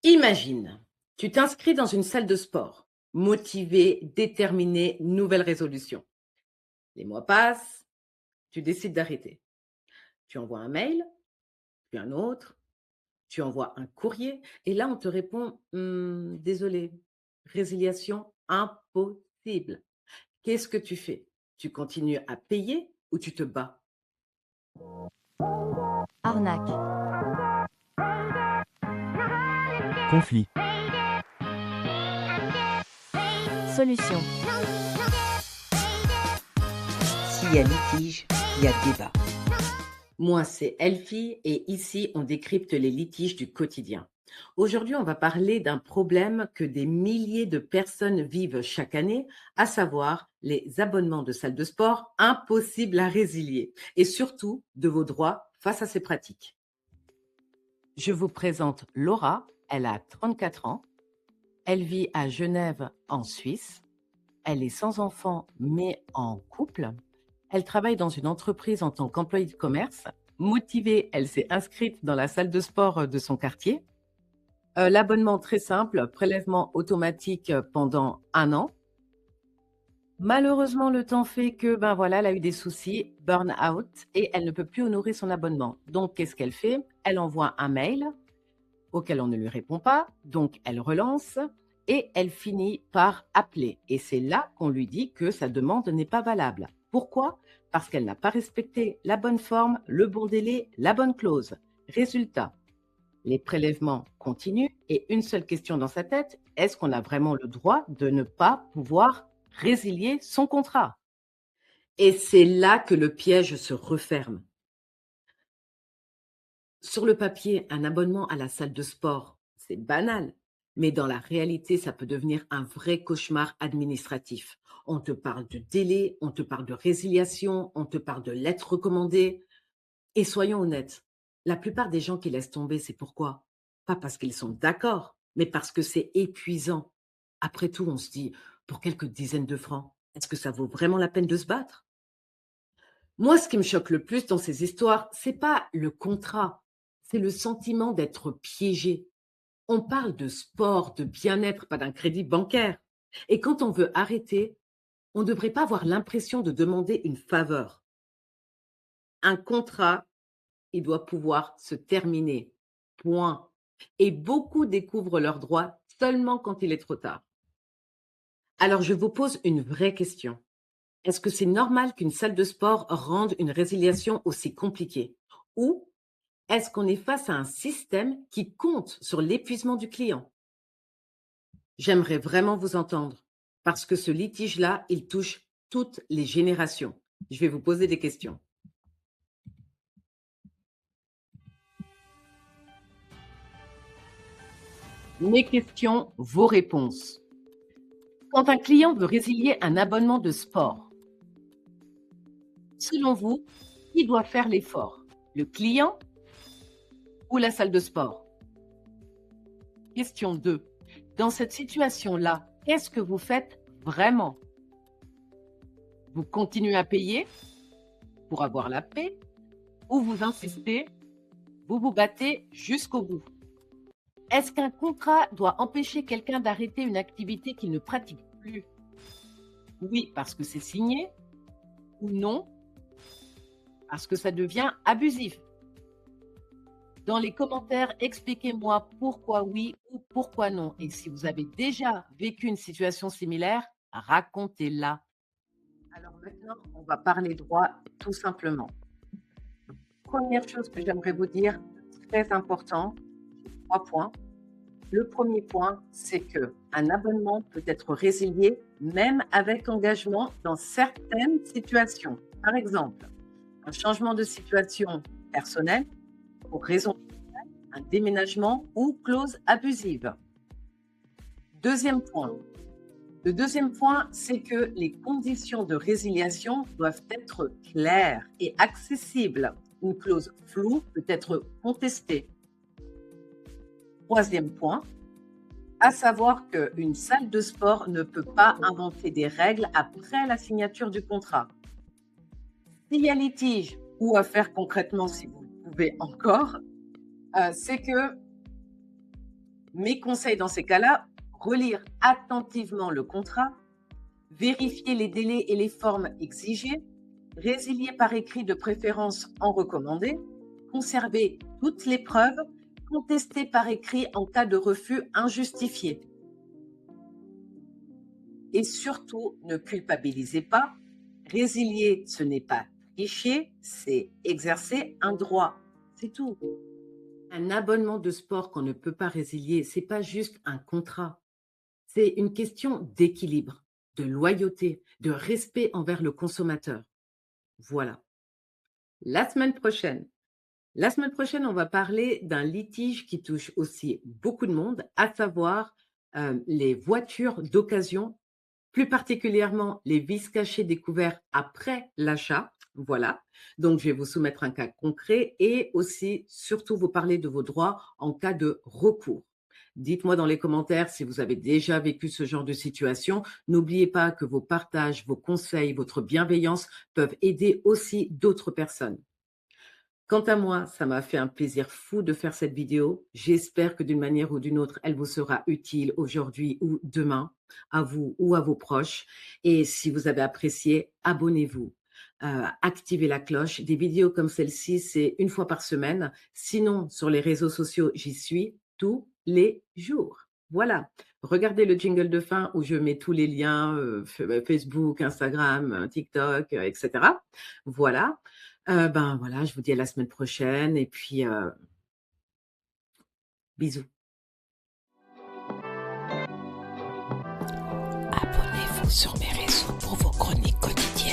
Imagine, tu t'inscris dans une salle de sport, motivé, déterminé, nouvelle résolution. Les mois passent, tu décides d'arrêter. Tu envoies un mail, puis un autre, tu envoies un courrier, et là on te répond désolé, résiliation impossible. Qu'est-ce que tu fais? Tu continues à payer ou tu te bats? Arnaque. Conflit. Solution. S'il y a litige, il y a débat. Moi, c'est Elfie et ici, on décrypte les litiges du quotidien. Aujourd'hui, on va parler d'un problème que des milliers de personnes vivent chaque année, à savoir les abonnements de salles de sport impossibles à résilier et surtout de vos droits face à ces pratiques. Je vous présente Laura, elle a 34 ans, elle vit à Genève en Suisse, elle est sans enfant mais en couple. Elle travaille dans une entreprise en tant qu'employée de commerce. Motivée, elle s'est inscrite dans la salle de sport de son quartier. L'abonnement très simple, prélèvement automatique pendant 1 an. Malheureusement, le temps fait que, ben voilà, elle a eu des soucis, burn-out, et elle ne peut plus honorer son abonnement. Donc, qu'est-ce qu'elle fait? Elle envoie un mail auquel on ne lui répond pas, donc elle relance et elle finit par appeler. Et c'est là qu'on lui dit que sa demande n'est pas valable. Pourquoi? Parce qu'elle n'a pas respecté la bonne forme, le bon délai, la bonne clause. Résultat, les prélèvements continuent et une seule question dans sa tête, est-ce qu'on a vraiment le droit de ne pas pouvoir résilier son contrat? Et c'est là que le piège se referme. Sur le papier, un abonnement à la salle de sport, c'est banal, mais dans la réalité, ça peut devenir un vrai cauchemar administratif. On te parle de délai, on te parle de résiliation, on te parle de lettres recommandées. Et soyons honnêtes, la plupart des gens qui laissent tomber, c'est pourquoi? Pas parce qu'ils sont d'accord, mais parce que c'est épuisant. Après tout, on se dit, pour quelques dizaines de francs, est-ce que ça vaut vraiment la peine de se battre? Moi, ce qui me choque le plus dans ces histoires, c'est pas le contrat, c'est le sentiment d'être piégé. On parle de sport, de bien-être, pas d'un crédit bancaire. Et quand on veut arrêter, on ne devrait pas avoir l'impression de demander une faveur. Un contrat, il doit pouvoir se terminer. Point. Et beaucoup découvrent leurs droits seulement quand il est trop tard. Alors, je vous pose une vraie question. Est-ce que c'est normal qu'une salle de sport rende une résiliation aussi compliquée? Ou est-ce qu'on est face à un système qui compte sur l'épuisement du client? J'aimerais vraiment vous entendre parce que ce litige-là, il touche toutes les générations. Je vais vous poser des questions. Mes questions, vos réponses. Quand un client veut résilier un abonnement de sport, selon vous, qui doit faire l'effort? Le client ou la salle de sport? Question 2. Dans cette situation-là, qu'est-ce que vous faites vraiment? Vous continuez à payer pour avoir la paix ou vous insistez, vous vous battez jusqu'au bout? Est-ce qu'un contrat doit empêcher quelqu'un d'arrêter une activité qu'il ne pratique plus? Oui, parce que c'est signé, ou non, parce que ça devient abusif. Dans les commentaires, expliquez-moi pourquoi oui ou pourquoi non. Et si vous avez déjà vécu une situation similaire, racontez-la. Alors maintenant, on va parler droit tout simplement. Première chose que j'aimerais vous dire, très important, 3 points. Le premier point, c'est qu'un abonnement peut être résilié même avec engagement dans certaines situations. Par exemple, un changement de situation personnelle pour raison sociale, un déménagement ou clause abusive. Deuxième point. Le deuxième point, c'est que les conditions de résiliation doivent être claires et accessibles. Une clause floue peut être contestée. Troisième point, à savoir qu'une salle de sport ne peut pas inventer des règles après la signature du contrat. S'il y a litige ou à faire concrètement, si vous le pouvez encore, c'est que Mes conseils dans ces cas-là, relire attentivement le contrat, vérifier les délais et les formes exigées, résilier par écrit de préférence en recommandé, conserver toutes les preuves, contester par écrit en cas de refus injustifié. Et surtout, ne culpabilisez pas. Résilier, ce n'est pas tricher, c'est exercer un droit. C'est tout. Un abonnement de sport qu'on ne peut pas résilier, c'est pas juste un contrat. C'est une question d'équilibre, de loyauté, de respect envers le consommateur. Voilà. La semaine prochaine, on va parler d'un litige qui touche aussi beaucoup de monde, à savoir les voitures d'occasion, plus particulièrement les vis cachés découverts après l'achat. Voilà. Donc, je vais vous soumettre un cas concret et aussi, surtout, vous parler de vos droits en cas de recours. Dites-moi dans les commentaires si vous avez déjà vécu ce genre de situation. N'oubliez pas que vos partages, vos conseils, votre bienveillance peuvent aider aussi d'autres personnes. Quant à moi, ça m'a fait un plaisir fou de faire cette vidéo. J'espère que d'une manière ou d'une autre, elle vous sera utile aujourd'hui ou demain, à vous ou à vos proches. Et si vous avez apprécié, abonnez-vous. Activez la cloche. Des vidéos comme celle-ci, c'est une fois par semaine. Sinon, sur les réseaux sociaux, j'y suis tous les jours. Voilà. Regardez le jingle de fin où je mets tous les liens, Facebook, Instagram, TikTok, etc. Voilà. Voilà, je vous dis à la semaine prochaine et puis bisous. Abonnez-vous sur mes réseaux pour vos chroniques quotidiennes.